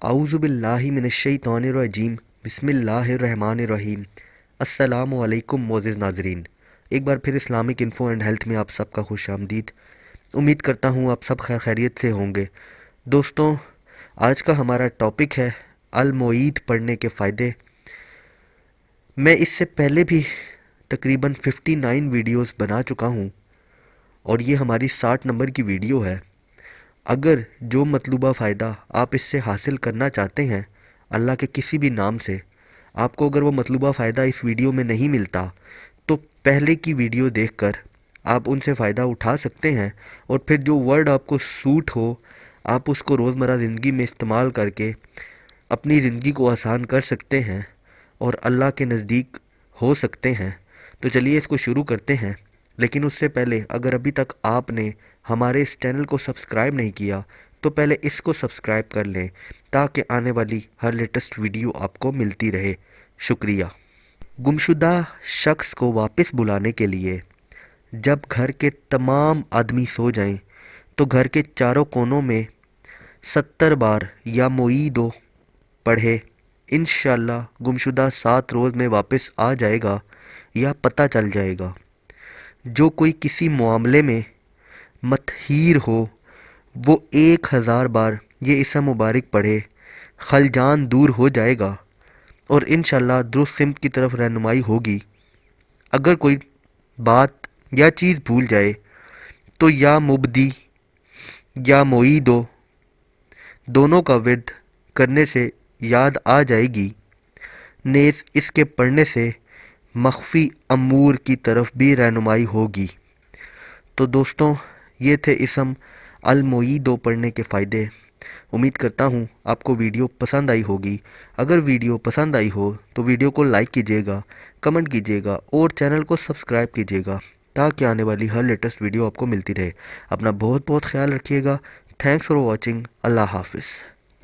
اعوذ باللہ من الشیطان الرجیم بسم اللہ الرحمن الرحیم۔ السلام علیکم معزز ناظرین، ایک بار پھر اسلامک انفو اینڈ ہیلتھ میں آپ سب کا خوش آمدید۔ امید کرتا ہوں آپ سب خیر خیریت سے ہوں گے۔ دوستوں، آج کا ہمارا ٹاپک ہے المعید پڑھنے کے فائدے۔ میں اس سے پہلے بھی تقریباً 59 ویڈیوز بنا چکا ہوں اور یہ ہماری 60 نمبر کی ویڈیو ہے۔ اگر جو مطلوبہ فائدہ آپ اس سے حاصل کرنا چاہتے ہیں اللہ کے کسی بھی نام سے، آپ کو اگر وہ مطلوبہ فائدہ اس ویڈیو میں نہیں ملتا تو پہلے کی ویڈیو دیکھ کر آپ ان سے فائدہ اٹھا سکتے ہیں، اور پھر جو ورڈ آپ کو سوٹ ہو آپ اس کو روزمرہ زندگی میں استعمال کر کے اپنی زندگی کو آسان کر سکتے ہیں اور اللہ کے نزدیک ہو سکتے ہیں۔ تو چلیے اس کو شروع کرتے ہیں، لیکن اس سے پہلے اگر ابھی تک آپ نے ہمارے اس چینل کو سبسکرائب نہیں کیا تو پہلے اس کو سبسکرائب کر لیں تاکہ آنے والی ہر لیٹسٹ ویڈیو آپ کو ملتی رہے۔ شکریہ۔ گمشدہ شخص کو واپس بلانے کے لیے جب گھر کے تمام آدمی سو جائیں تو گھر کے چاروں کونوں میں 70 بار یا معیدو پڑھے، انشاءاللہ گمشدہ 7 روز میں واپس آ جائے گا یا پتہ چل جائے گا۔ جو کوئی کسی معاملے میں متحیر ہو وہ 1000 بار یہ اسم مبارک پڑھے، خلجان دور ہو جائے گا اور انشاءاللہ درست سمت کی طرف رہنمائی ہوگی۔ اگر کوئی بات یا چیز بھول جائے تو یا مبدی یا معیدو دونوں کا ورد کرنے سے یاد آ جائے گی، نیز اس کے پڑھنے سے مخفی امور کی طرف بھی رہنمائی ہوگی۔ تو دوستوں، یہ تھے اسم المعیدو پڑھنے کے فائدے۔ امید کرتا ہوں آپ کو ویڈیو پسند آئی ہوگی۔ اگر ویڈیو پسند آئی ہو تو ویڈیو کو لائک کیجیے گا، کمنٹ کیجیے گا اور چینل کو سبسکرائب کیجیے گا تاکہ آنے والی ہر لیٹسٹ ویڈیو آپ کو ملتی رہے۔ اپنا بہت بہت خیال رکھیے گا۔ Thanks for watching. اللہ حافظ۔